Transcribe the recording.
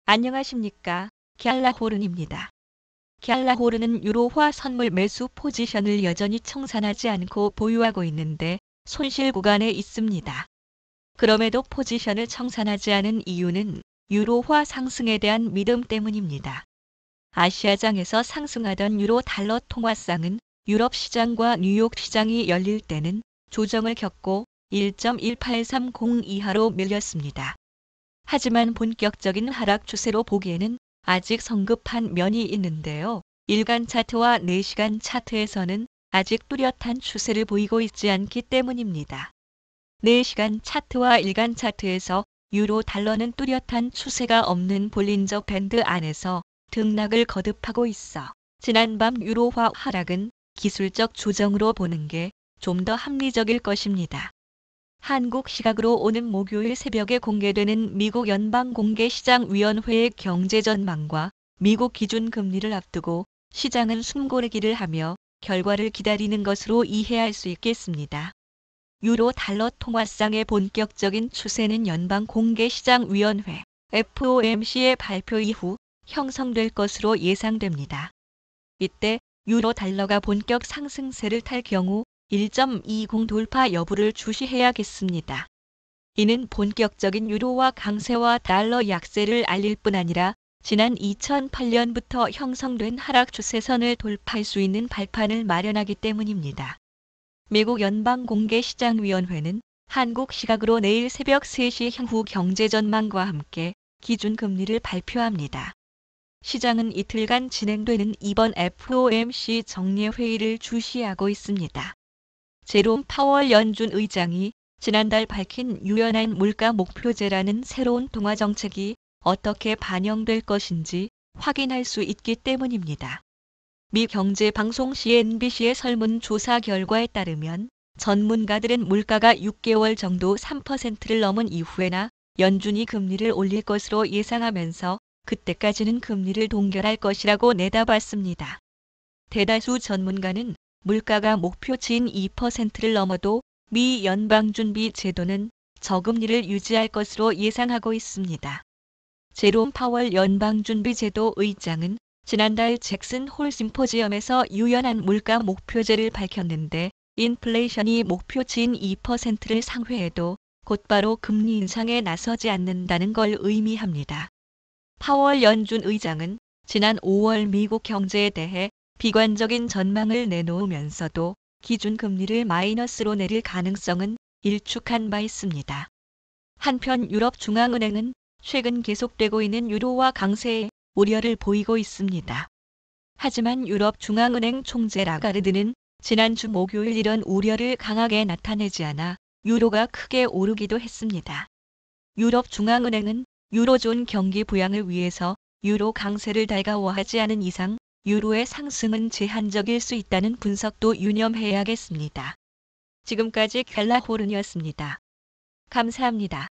안녕하십니까. 갤라호른입니다. 갤라호른은 유로화 선물 매수 포지션을 여전히 청산하지 않고 보유하고 있는데 손실 구간에 있습니다. 그럼에도 포지션을 청산하지 않은 이유는 유로화 상승에 대한 믿음 때문입니다. 아시아장에서 상승하던 유로 달러 통화상은 유럽 시장과 뉴욕 시장이 열릴 때는 조정을 겪고 1.1830 이하로 밀렸습니다. 하지만 본격적인 하락 추세로 보기에는 아직 성급한 면이 있는데요. 일간 차트와 4시간 차트에서는 아직 뚜렷한 추세를 보이고 있지 않기 때문입니다. 4시간 차트와 일간 차트에서 유로 달러는 뚜렷한 추세가 없는 볼린저 밴드 안에서 등락을 거듭하고 있어 지난밤 유로화 하락은 기술적 조정으로 보는 게 좀 더 합리적일 것입니다. 한국 시각으로 오는 목요일 새벽에 공개되는 미국 연방공개시장위원회의 경제 전망과 미국 기준금리를 앞두고 시장은 숨고르기를 하며 결과를 기다리는 것으로 이해할 수 있겠습니다. 유로 달러 통화상의 본격적인 추세는 연방공개시장위원회 FOMC의 발표 이후 형성될 것으로 예상됩니다. 이때 유로 달러가 본격 상승세를 탈 경우 1.20 돌파 여부를 주시해야겠습니다. 이는 본격적인 유로화 강세와 달러 약세를 알릴 뿐 아니라 지난 2008년부터 형성된 하락 추세선을 돌파할 수 있는 발판을 마련하기 때문입니다. 미국 연방공개시장위원회는 한국 시각으로 내일 새벽 3시 향후 경제 전망과 함께 기준금리를 발표합니다. 시장은 이틀간 진행되는 이번 FOMC 정례회의를 주시하고 있습니다. 제롬 파월 연준 의장이 지난달 밝힌 유연한 물가 목표제라는 새로운 통화 정책이 어떻게 반영될 것인지 확인할 수 있기 때문입니다. 미 경제방송 CNBC의 설문조사 결과에 따르면 전문가들은 물가가 6개월 정도 3%를 넘은 이후에나 연준이 금리를 올릴 것으로 예상하면서 그때까지는 금리를 동결할 것이라고 내다봤습니다. 대다수 전문가는 물가가 목표치인 2%를 넘어도 미 연방준비 제도는 저금리를 유지할 것으로 예상하고 있습니다. 제롬 파월 연방준비제도 의장은 지난달 잭슨 홀 심포지엄에서 유연한 물가 목표제를 밝혔는데 인플레이션이 목표치인 2%를 상회해도 곧바로 금리 인상에 나서지 않는다는 걸 의미합니다. 파월 연준 의장은 지난 5월 미국 경제에 대해 비관적인 전망을 내놓으면서도 기준금리를 마이너스로 내릴 가능성은 일축한 바 있습니다. 한편 유럽중앙은행은 최근 계속되고 있는 유로화 강세에 우려를 보이고 있습니다. 하지만 유럽중앙은행 총재 라가르드는 지난주 목요일 이런 우려를 강하게 나타내지 않아 유로가 크게 오르기도 했습니다. 유럽중앙은행은 유로존 경기 부양을 위해서 유로 강세를 달가워하지 않은 이상 유로의 상승은 제한적일 수 있다는 분석도 유념해야겠습니다. 지금까지 갤라호른이었습니다. 감사합니다.